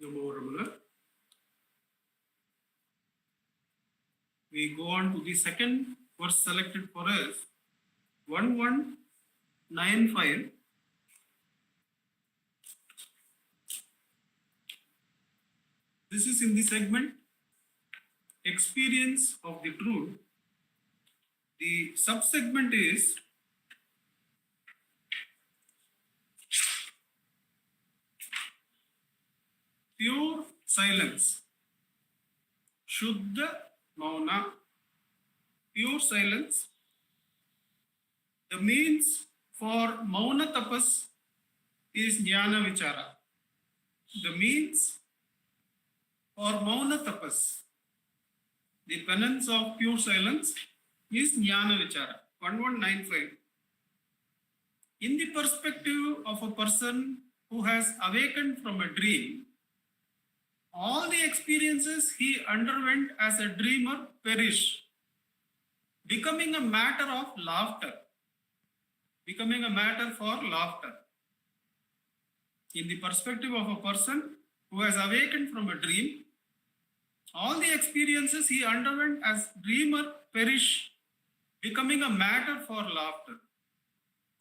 We go on to the second verse selected for us, 1195. This is in the segment Experience of the Truth. The subsegment is Pure Silence. Shuddha Mauna. Pure silence. The means for Mauna Tapas is Jnana Vichara. The means for Mauna Tapas, the penance of pure silence, is Jnana Vichara. 1195. In the perspective of a person who has awakened from a dream, all the experiences he underwent as a dreamer perish, becoming a matter of laughter. Becoming a matter for laughter. In the perspective of a person who has awakened from a dream, all the experiences he underwent as dreamer perish, becoming a matter for laughter.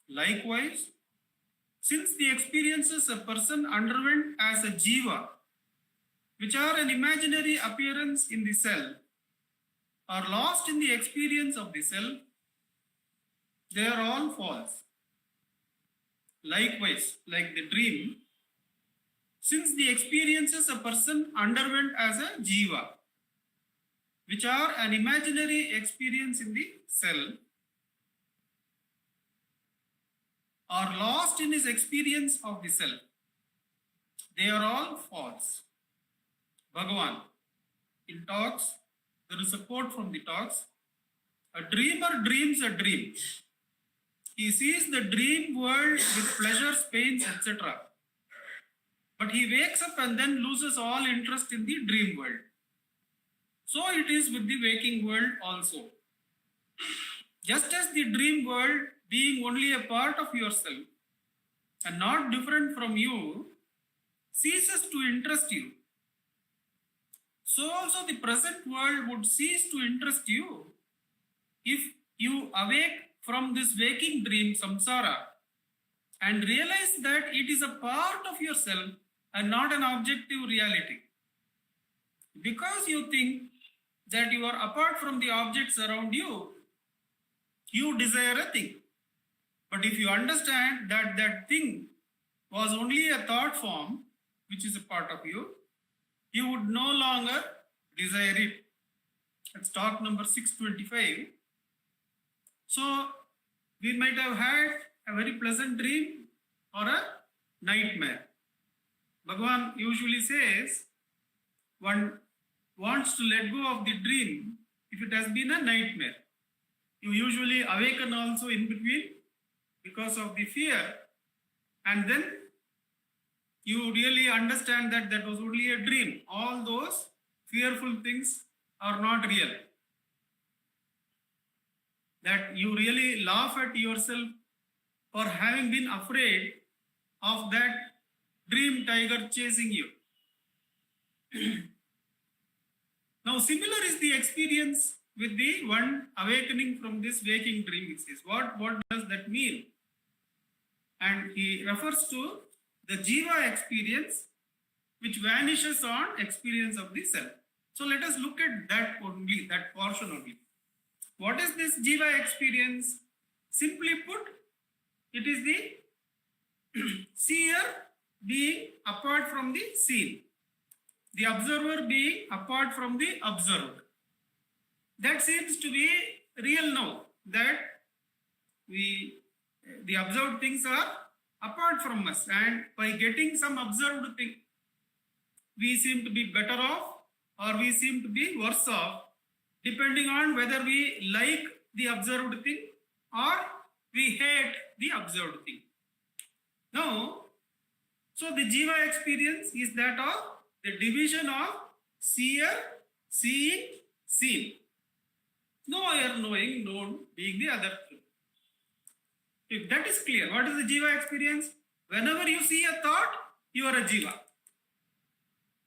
Likewise, since the experiences a person underwent as a jiva, which are an imaginary appearance in the self, are lost in the experience of the self, they are all false. Likewise, like the dream, since the experiences a person underwent as a jiva, which are an imaginary experience in the self, are lost in his experience of the self, they are all false. Bhagavan, in talks, there is a quote from the talks, a dreamer dreams a dream. He sees the dream world with pleasures, pains, etc. But he wakes up and then loses all interest in the dream world. So it is with the waking world also. Just as the dream world, being only a part of yourself and not different from you, ceases to interest you, so also the present world would cease to interest you if you awake from this waking dream samsara and realize that it is a part of yourself and not an objective reality. Because you think that you are apart from the objects around you, you desire a thing. But if you understand that that thing was only a thought form, which is a part of you, you would no longer desire it. That's talk number 625. So, we might have had a very pleasant dream or a nightmare. Bhagavan usually says one wants to let go of the dream if it has been a nightmare. You usually awaken also in between because of the fear, and then you really understand that that was only a dream. All those fearful things are not real. That you really laugh at yourself for having been afraid of that dream tiger chasing you. Now, similar is the experience with the one awakening from this waking dream. It says, what does that mean? And he refers to the jiva experience, which vanishes on experience of the self. So let us look at that only, that portion only. What is this jiva experience? Simply put, it is the seer being apart from the seen, the observer being apart from the observed. That seems to be real now, that the observed things are apart from us, and by getting some observed thing, we seem to be better off or we seem to be worse off, depending on whether we like the observed thing or we hate the observed thing. Now, so the jiva experience is that of the division of seer, seeing, seen. Knower, knowing, known being the other two. If that is clear, what is the jiva experience? Whenever you see a thought, you are a jiva.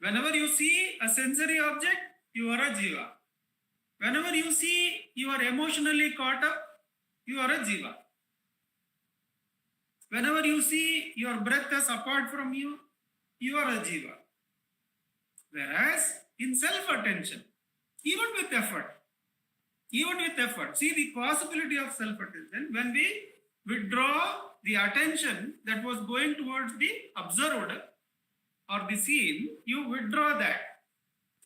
Whenever you see a sensory object, you are a jiva. Whenever you see you are emotionally caught up, you are a jiva. Whenever you see your breath is apart from you, you are a jiva. Whereas in self-attention, even with effort, see the possibility of self-attention, when we withdraw the attention that was going towards the observed or the scene, you withdraw that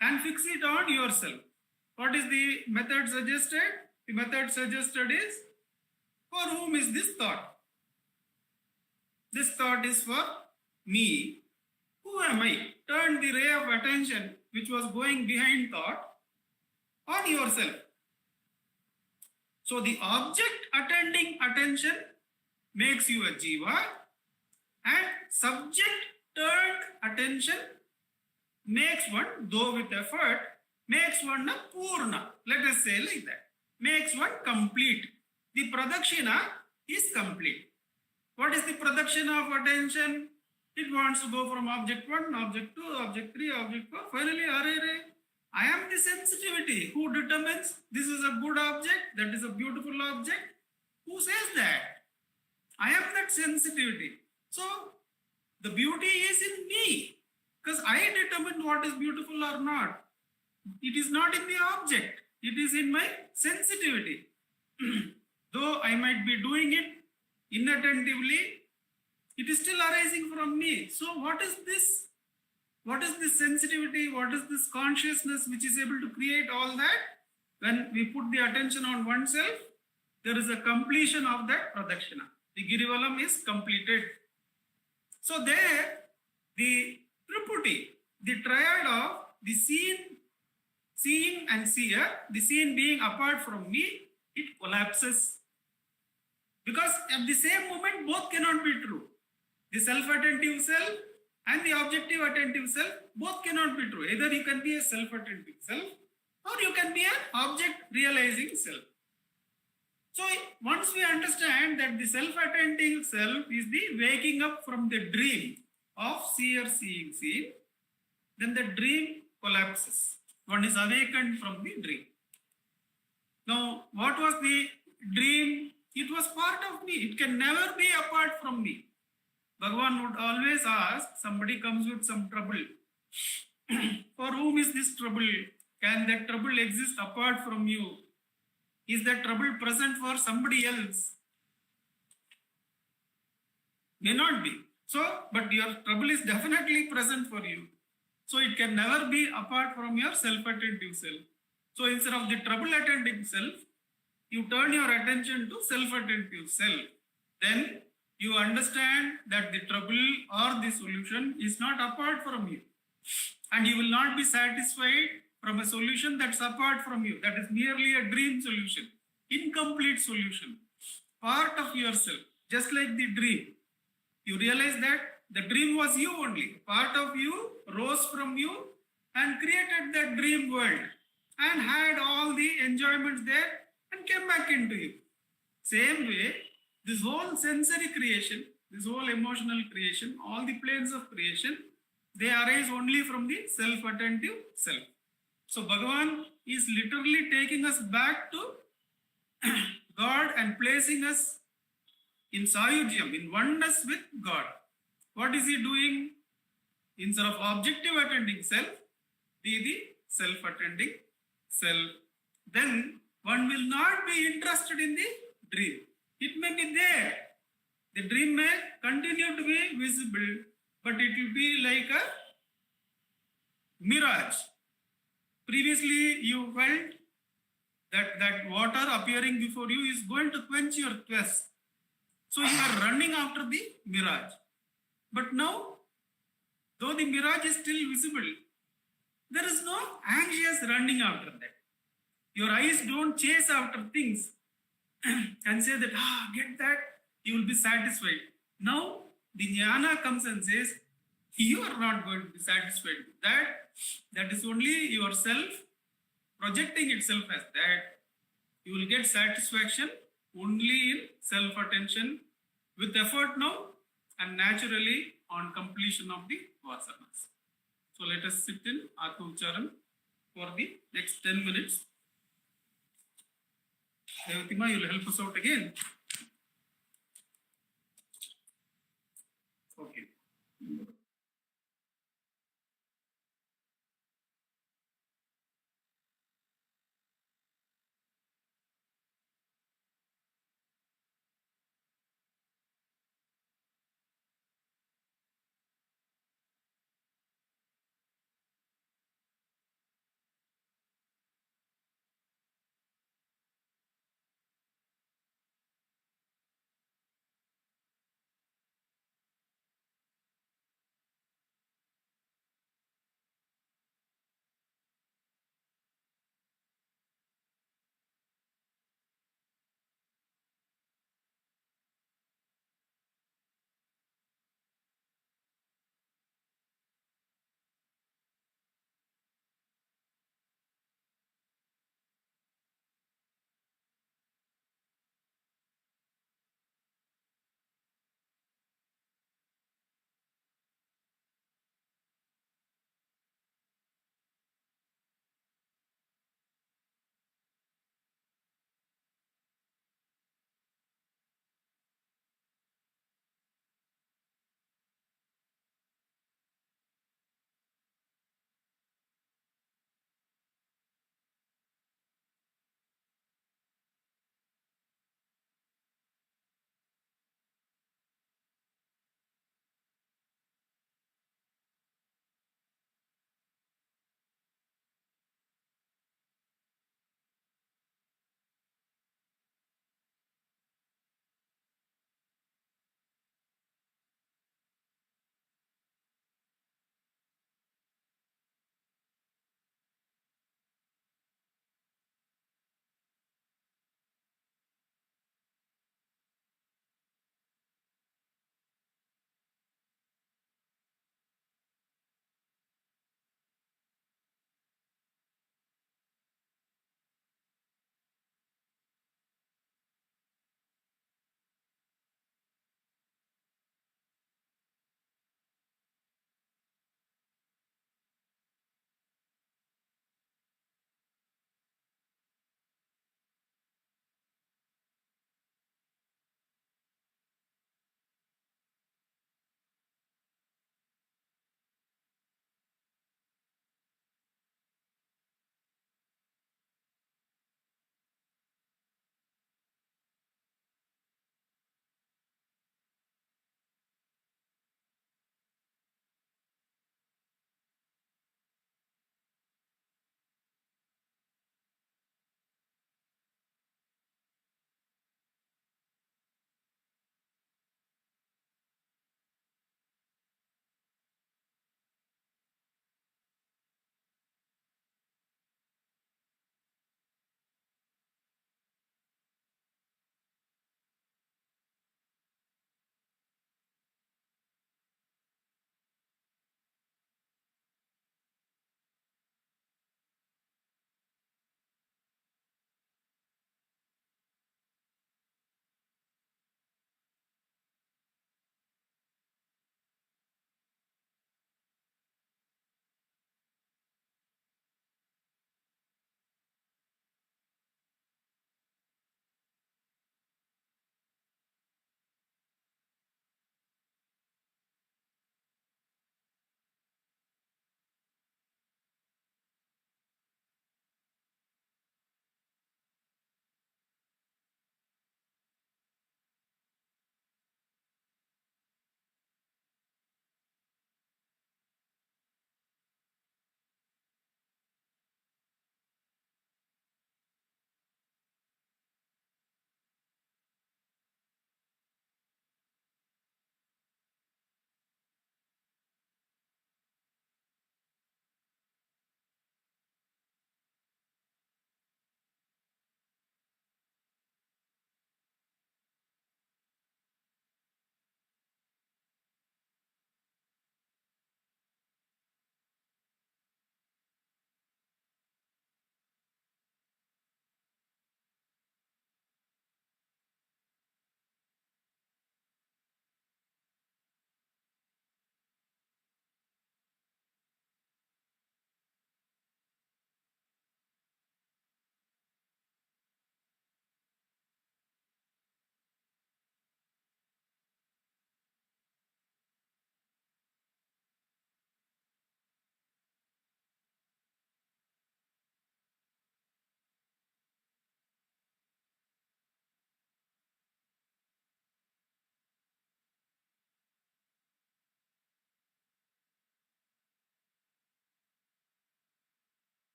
and fix it on yourself. What is the method suggested? The method suggested is, for whom is this thought? This thought is for me. Who am I? Turn the ray of attention which was going behind thought on yourself. So the object attending attention makes you a jiva, and subject turned attention makes one, though with effort, makes one a purna. Let us say like that. Makes one complete. The pradakshina is complete. What is the pradakshina of attention? It wants to go from object 1, object 2, object 3, object 4. Finally, I am the sensitivity. Who determines this is a good object, that is a beautiful object? Who says that? I am that sensitivity. So, the beauty is in me, because I determine what is beautiful or not. It is not in the object. It is in my sensitivity. Though I might be doing it inattentively, it is still arising from me. So what is this? What is this sensitivity? What is this consciousness which is able to create all that? When we put the attention on oneself, there is a completion of that pradakshina. The Girivalam is completed. So there, the Triputi, the triad of the seeing and seer, the seen being apart from me, it collapses. Because at the same moment, both cannot be true. The self-attentive self and the objective attentive self, both cannot be true. Either you can be a self-attentive self or you can be an object realizing self. So once we understand that the self-attentive self is the waking up from the dream of seer seeing seen, then the dream collapses. One is awakened from the dream. Now, what was the dream? It was part of me. It can never be apart from me. Bhagavan would always ask, somebody comes with some trouble. For whom is this trouble? Can that trouble exist apart from you? Is that trouble present for somebody else? May not be. So, but your trouble is definitely present for you. So it can never be apart from your self-attentive self. So instead of the trouble-attentive self, you turn your attention to self-attentive self. Then you understand that the trouble or the solution is not apart from you. And you will not be satisfied from a solution that's apart from you. That is merely a dream solution, incomplete solution, part of yourself, just like the dream. You realize that the dream was you only. Part of you rose from you and created that dream world and had all the enjoyments there and came back into you. Same way, this whole sensory creation, this whole emotional creation, all the planes of creation, they arise only from the self-attentive self. So Bhagavan is literally taking us back to God and placing us in Sayujyam, in oneness with God. What is he doing? Instead of objective attending self, be the self-attending self. Then one will not be interested in the dream. It may be there. The dream may continue to be visible, but it will be like a mirage. Previously, you felt that water appearing before you is going to quench your thirst. So you are running after the mirage. But now, though the mirage is still visible, there is no anxious running after that. Your eyes don't chase after things and say that, get that, you will be satisfied. Now, the jnana comes and says, you are not going to be satisfied with that. That is only yourself projecting itself as that. You will get satisfaction only in self-attention with effort now and naturally on completion of the vasanas. So let us sit in Atma Ucharan for the next 10 minutes. Devatima, you will help us out again. Okay.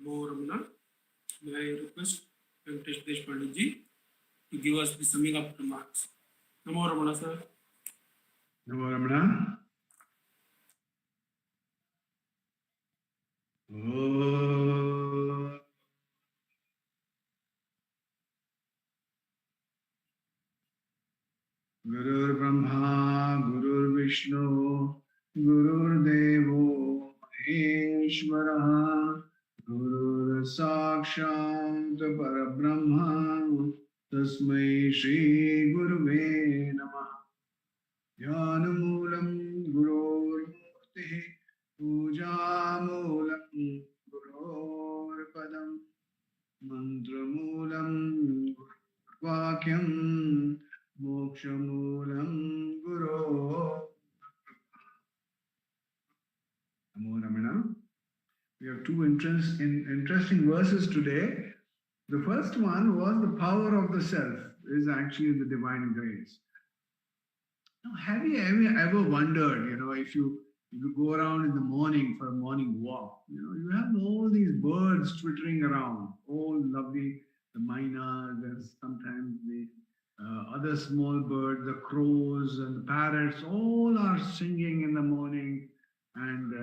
Namo Ramana. May I request Venkatesh Deshpande ji to give us the summing up remarks. Namo Ramana, sir. Namo Ramana. Gurur Brahma, Gurur Vishnu, Gurur Devo Maheshwara, Gurur Sakshat Parabrahma, Tasmai Shri Guruve Namah. Jnanamulam Gurur Murti, Pujamulam Gurur Padam, Mantramulam Gurur Vakyam, Mokshamulam Guru. Namo Ramana. We have two interesting verses today. The first one was the power of the self is actually the divine grace. Now, have you ever wondered, if you go around in the morning for a morning walk, you have all these birds twittering around, all lovely, the mynas and sometimes the other small birds, the crows and the parrots, all are singing in the morning and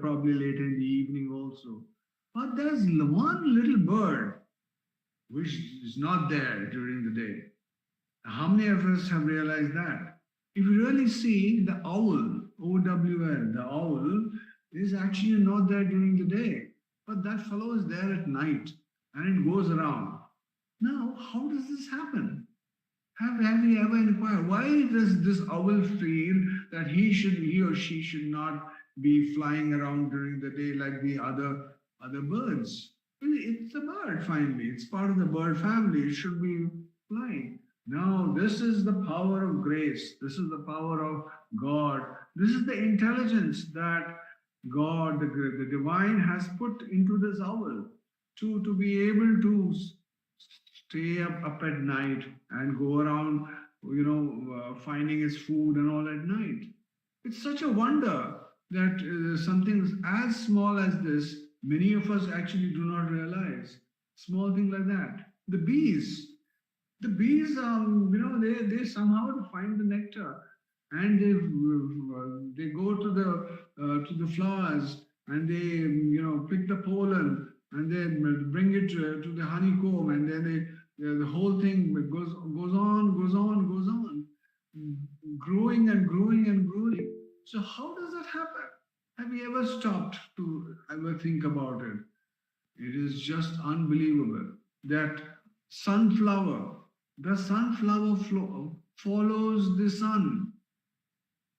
probably later in the evening also. But there's one little bird which is not there during the day. How many of us have realized that? If you really see the owl, OWL, the owl is actually not there during the day, but that fellow is there at night and it goes around. Now, how does this happen? Have you ever inquired why does this owl feel that he or she should not be flying around during the day like the other birds? Well, it's a bird finally. It's part of the bird family. It should be flying. Now, this is the power of grace. This is the power of God. This is the intelligence that God, the divine, has put into this owl to be able to stay up at night and go around, finding its food and all at night. It's such a wonder that something as small as this, many of us actually do not realize. Small thing like that. The bees, they somehow find the nectar, and they go to the flowers, and they pick the pollen, and they bring it to the honeycomb, and then the whole thing goes on, growing and growing and growing. So how does that happen? Have you ever stopped to ever think about it? It is just unbelievable that sunflower, the sunflower follows the sun.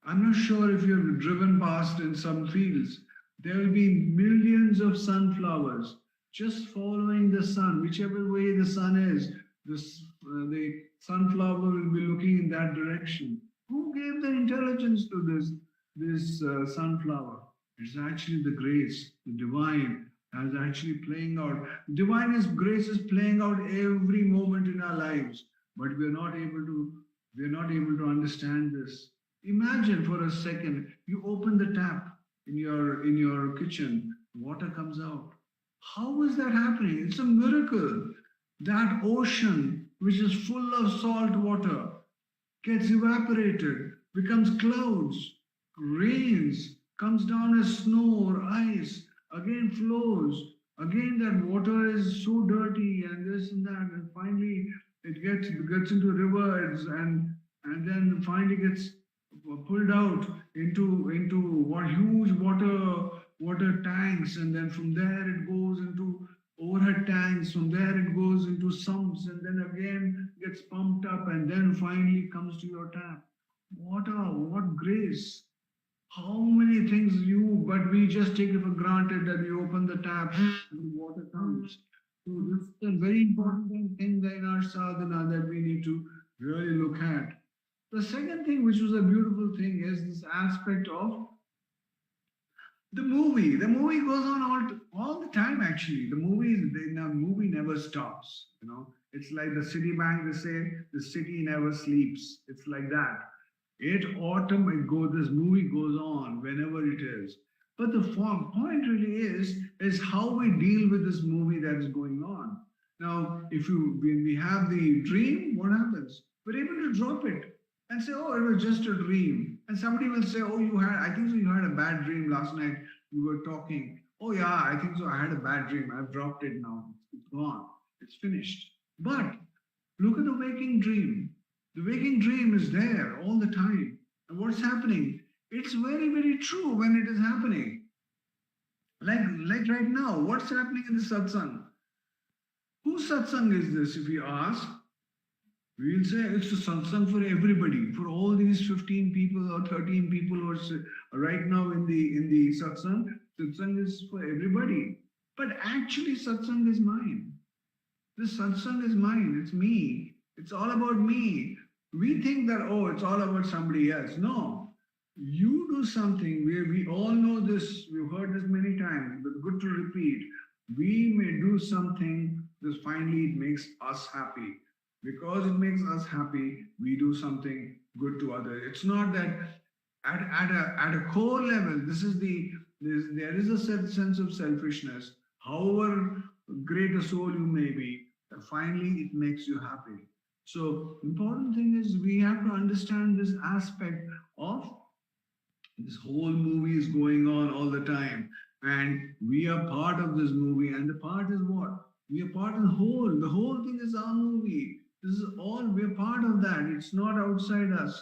I'm not sure if you've driven past in some fields. There will be millions of sunflowers just following the sun. Whichever way the sun is, the sunflower will be looking in that direction. Who gave the intelligence to this sunflower? It's actually the grace, the divine, as actually playing out. Divine grace is playing out every moment in our lives, but we're not able to understand this. Imagine for a second, you open the tap in your kitchen, water comes out. How is that happening? It's a miracle. That ocean, which is full of salt water, gets evaporated, becomes clouds, rains, comes down as snow or ice, again flows, again that water is so dirty and this and that, and finally it gets into rivers and then finally gets pulled out into what huge water tanks, and then from there it goes into overhead tanks, from there it goes into sumps, and then again gets pumped up, and then finally comes to your tap. What grace! How many things but we just take it for granted that we open the tap and the water comes. So this is a very important thing in our sadhana that we need to really look at. The second thing, which was a beautiful thing, is this aspect of the movie. The movie goes on all the time. Actually, the movie never stops. It's like the Citibank. They say the city never sleeps. It's like that. This movie goes on whenever it is. But the point really is how we deal with this movie that is going on. Now, when we have the dream, what happens? We're able to drop it and say, "Oh, it was just a dream." And somebody will say, "Oh, I think so. You had a bad dream last night. You were talking. Oh, yeah, I think so. I had a bad dream. I've dropped it now. It's gone. It's finished." But look at the waking dream. The waking dream is there all the time. And what's happening? It's very, very true when it is happening. Like right now, what's happening in the satsang? Whose satsang is this? If you ask, we'll say it's a satsang for everybody, for all these 15 people or 13 people who are right now in the satsang. Satsang is for everybody. But actually, satsang is mine. This satsang is mine. It's me. It's all about me. We think that, oh, it's all about somebody else. No. You do something where we all know this, we've heard this many times, but good to repeat. We may do something that finally it makes us happy. Because it makes us happy, we do something good to others. It's not that at a core level, there is a sense of selfishness. However great a soul you may be, finally it makes you happy. So important thing is we have to understand this aspect of this whole movie is going on all the time, and we are part of this movie. And the part is what? We are part of the whole. The whole thing is our movie. This is all, we're part of that. It's not outside us.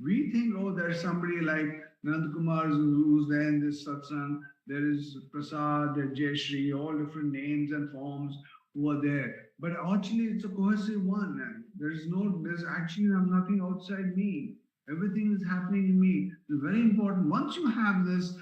We think, oh, there's somebody like Nandakumar who's there in this satsang. There is Prasad, there's Jayashri, all different names and forms who are there. But actually, it's a cohesive one. And there's actually nothing outside me. Everything is happening in me. It's very important. Once you have this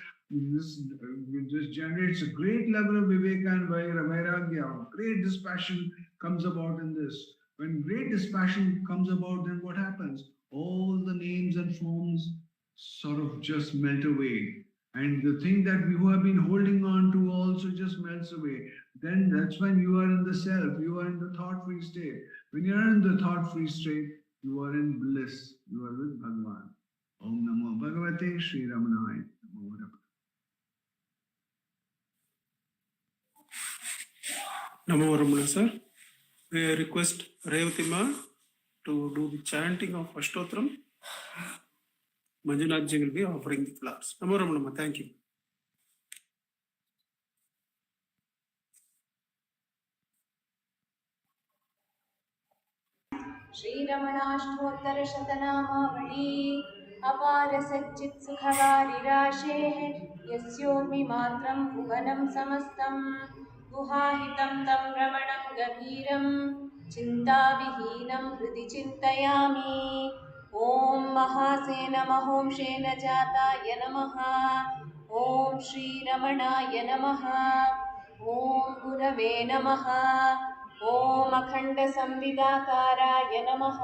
generates a great level of viveka and vairagya. Great dispassion comes about in this. When great dispassion comes about, then what happens? All the names and forms sort of just melt away. And the thing that you have been holding on to also just melts away. Then that's when you are in the self, you are in the thought-free state. When you are in the thought-free state, you are in bliss. You are with Bhagavan. Om Namo Bhagavate Sri Ramanaya. Namo Ramana sir. We request Revatima to do the chanting of Ashtotram. Manjunath ji will be offering the flowers. Namo Ramana, thank you. श्रीरमणाष्टोत्तर शतनामावली अपार सच्चित् सुखवारिराशेः यस्योर्मिमात्रं भुवनं समस्तं गुहाहितं तं रमणं गभीरं चिन्ताविहीनं हृदि चिन्तयामि। ॐ महासेन महोंशेन जाताय नमः। ॐ श्रीरमणाय नमः। ॐ गुरवे नमः। ॐ अखण्डसंविदाकाराय नमः।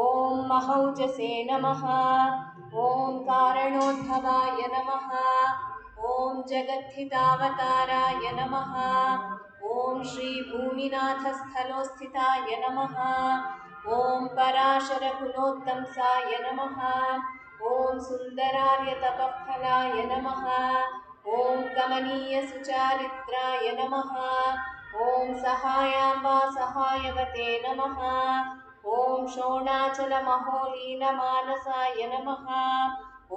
ॐ महौजसे नमः। ॐ कारणोद्भवाय नमः। ॐ जगद्धितावताराय नमः। ॐ श्रीभूमिनाथस्थलोस्थिताय नमः। ॐ पराशरकुलोत्तंसाय नमः। ॐ सुन्दरार्यतपःफलाय नमः। ॐ कमनीयसुचारित्राय नमः। ॐ सहायाम्बा सहायवते नमः। ॐ शोणाचलमहोलीनमानसाय नमः।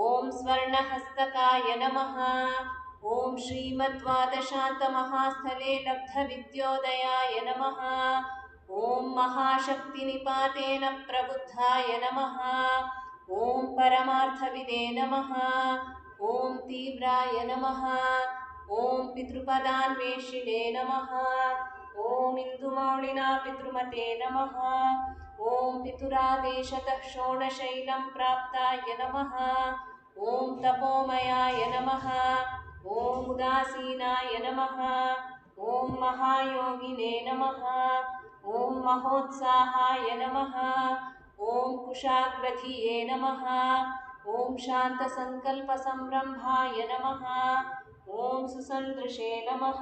ॐ स्वर्णहस्तकाय नमः। ॐ श्रीमद्वादशान्तमहास्थले लब्धविद्योदयाय नमः। ॐ महाशक्तिनिपातेन प्रबुद्धाय नमः। ॐ परमार्थविदे नमः। ॐ तीव्राय नमः। ॐ पितृपदान्वेषिणे नमः। ॐ इन्दुमौळिना पितृमते नमः। ॐ पितुरादेशतः शोणशैलं प्राप्ताय नमः। ॐ तपोमयाय नमः। ॐ उदासीनाय नमः। ॐ महायोगिने नमः। ॐ महोत्साहाय नमः। ॐ कुशाग्रधिये नमः। ॐ शान्तसङ्कल्पसंरम्भाय नमः। ॐ सुसन्दृशे नमः।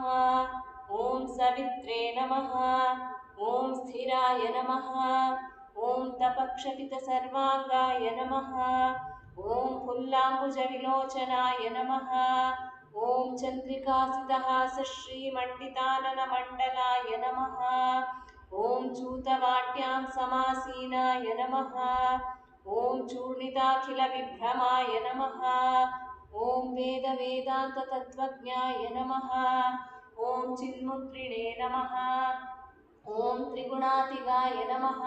ॐ सवित्रे नमः। ॐ स्थिराय नमः। ॐ तपक्षपितसर्वाङ्गाय नमः। ॐ फुल्लाम्बुजविलोचनाय नमः। ॐ चन्द्रिकासितहास श्रीमण्डिताननमण्डलाय नमः। ॐ चूतवाट्यां समासीनाय नमः। ॐ चूर्णिताखिलविभ्रमाय नमः। ॐ वेदवेदान्ततत्त्वज्ञाय नमः। ॐ चिन्मुद्रिणे नमः। ॐ त्रिगुणातिगाय नमः।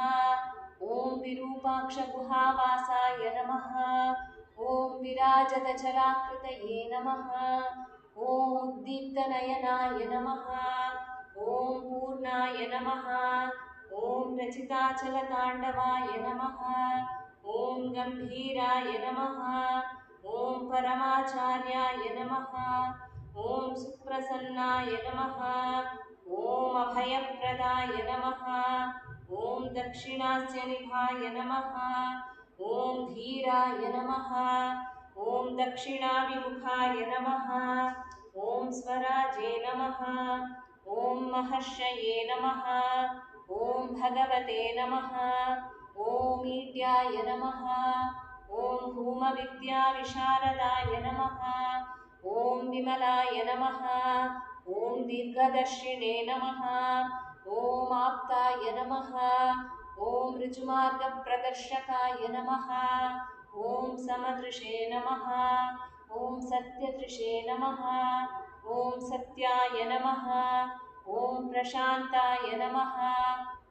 ॐ विरूपाक्षगुहावासाय नमः। ॐ विराजतचलाकृतये नमः। ॐ उद्दीप्तनयनाय नमः। ॐ पूर्णाय नमः। ॐ रचिताचलताण्डवाय नमः। ॐ गम्भीराय नमः। ॐ परमाचार्याय नमः। ॐ सुप्रसन्नाय नमः। ॐ अभयप्रदाय नमः। ॐ दक्षिणास्यनिभाय नमः। ॐ धीराय नमः। ॐ दक्षिणाभिमुखाय नमः। ॐ स्वराजे नमः। ॐ महर्षये नमः। ॐ भगवते नमः। ॐ ईड्याय नमः। ॐ भूमविद्याविशारदाय नमः। ॐ विमलाय नमः। ॐ दीर्घदर्शिने नमः। ॐ आप्ताय नमः। ॐ ऋजुमार्गप्रदर्शकाय नमः। ॐ समदृशे नमः। ॐ सत्यदृशे नमः। ॐ सत्याय नमः। ॐ प्रशान्ताय नमः।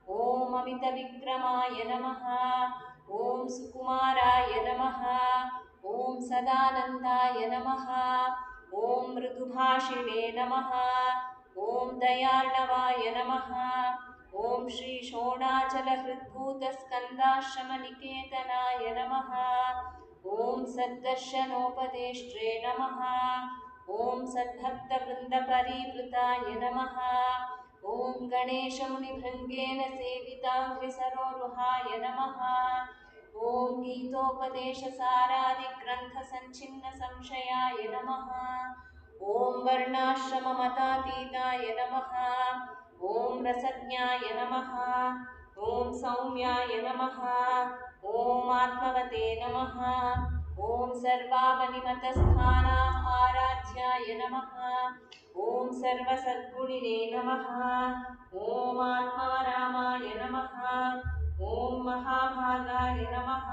ॐ अमितविक्रमाय नमः। ॐ सुकुमाराय नमः। ॐ सदानन्दाय नमः। ॐ मृदुभाषिणे नमः। ॐ दयार्णवाय नमः। ॐ श्रीशोणाचलहृद्भूतस्कन्दाश्रमनिकेतनाय नमः। ॐ सद्दर्शनोपदेष्ट्रे नमः। ॐ सद्भक्तवृन्दपरिवृताय नमः। ॐ गणेशमुनिभृङ्गेन सेविताङ्घ्रिसरोरुहाय नमः। ॐ गीतोपदेशसारादिग्रन्थसञ्छिन्नसंशयाय नमः। ॐ वर्णाश्रममतातीताय नमः। ॐ रसज्ञाय नमः। ॐ सौम्याय नमः। ॐ आत्मवते नमः। ॐ सर्वावनिमतस्थानाम् आराध्याय नमः। ॐ सर्वसद्गुणिने नमः। ॐ आत्मारामाय नमः। ॐ महाभागाय नमः।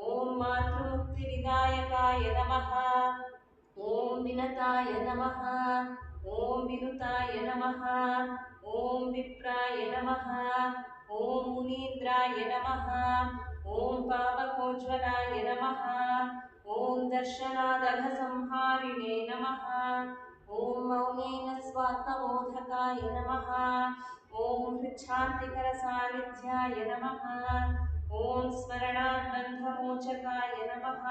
ॐ मातृमुक्तिविदायकाय नमः। ॐ विनताय नमः। ॐ विनुताय नमः। ॐ विप्राय नमः। ॐ मुनीन्द्राय नमः। ॐ पावकोज्ज्वलाय नमः। ॐ दर्शनादघसंहारिणे नमः। ॐ मौनेन स्वात्मबोधकाय नमः। ॐ हृच्छान्तिकरसान्निध्याय नमः। ॐ स्मरणाद्बन्धमोचकाय नमः।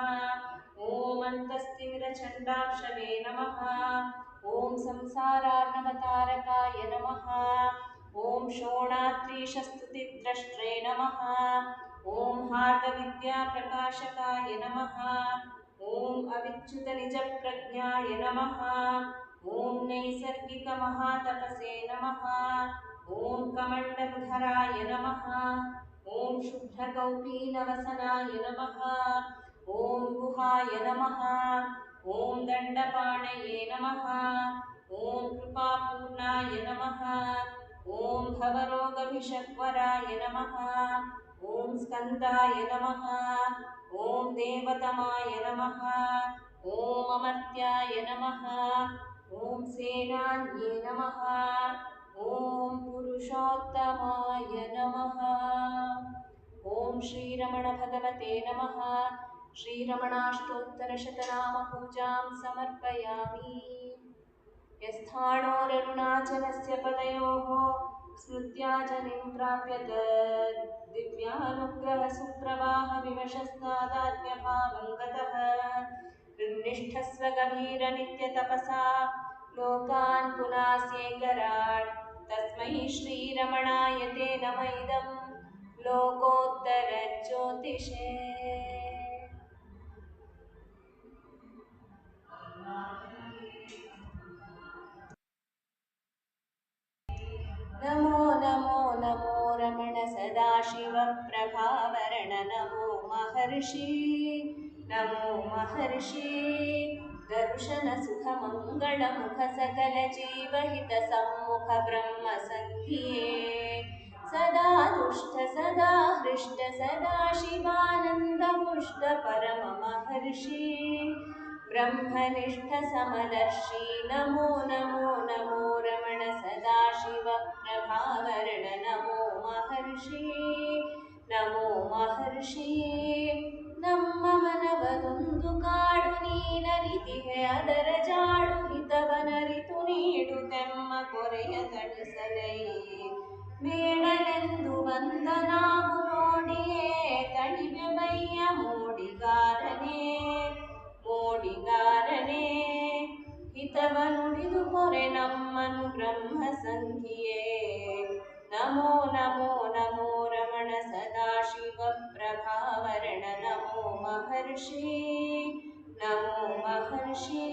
ॐ अन्तस्तिमिरचण्डाक्षवे नमः। ॐ संसारार्णवतारकाय नमः। ॐ शोणात्रीशस्तुतिद्रष्ट्रे नमः। ॐ हार्दविद्याप्रकाशकाय नमः। ॐ अविच्युतनिजप्रज्ञाय नमः। ॐ नैसर्गिकमहातपसे नमः। ॐ कमण्डलुधराय नमः। ॐ शुभ्रकौपीनवसनाय नमः। ॐ गुहाय नमः। ॐ दण्डपाणये नमः। ॐ कृपापूर्णाय नमः। ॐ भवरोगभिषग्वराय नमः। ॐ स्कन्दाय नमः। ॐ देवतमाय नमः। ॐ अमर्त्याय नमः। ॐ सेनान्ये नमः। ॐ पुरुषोत्तमाय नमः। ॐ श्रीरमणभगवते नमः। श्रीरमणाष्टोत्तरशतनामपूजां समर्पयामि। यस्थाणोररुणाचलस्य पदयोः स्मृत्याजनिं प्राप्यत दिव्यानुग्रहसुप्रवाहविवशस्तादात्म्यभावं गतः कृन्निष्ठस्व गभीरनित्यतपसा लोकान् पुनास्यैकराट् तस्मै श्रीरमणाय ते नम इदं लोकोत्तरज्योतिषे। नमो नमो नमो रमण सदाशिवप्रभावरण नमो महर्षि। नमो महर्षि। दर्शन सुख मंगल मुख सकल जीवहित सम्मुख ब्रह्म संधिये सदा तुष्ट सदा हृष्ट सदा शिवानंद पुष्ट परम महर्षि ब्रह्मनिष्ठ समदर्शी नमो नमो नमो रमण सदाशिव प्रभावरण नमो महर्षि नमो महर्षि ನಮ್ಮ ಮನವದೊಂದು ಕಾಡು ನೀನರಿತಿಹೆ ಅದರ ಜಾಡು ಹಿತವನರಿತು ನೀಡುತ್ತೆಮ್ಮ ಕೊರೆಯ ತಣಿಸಲೈ ಬೇಡನೆಂದು ಬಂದ ನಾವು ನೋಡಿಯೇ ತಣಿವೆ ಬಯ್ಯ ಮೋಡಿಗಾರನೇ ಮೋಡಿಗಾರನೇ ಹಿತವ ನುಡಿದು ಪೊರೆ ನಮ್ಮನು ಬ್ರಹ್ಮ ಸಂಧಿಯೇ ನಮೋ ನಮೋ ನಮೋ ರಮಣ ಸದಾಶಿವ ಪ್ರಭಾವರಣ ನಮೋ ಮಹರ್ಷಿ ನಮೋ ಮಹರ್ಷಿ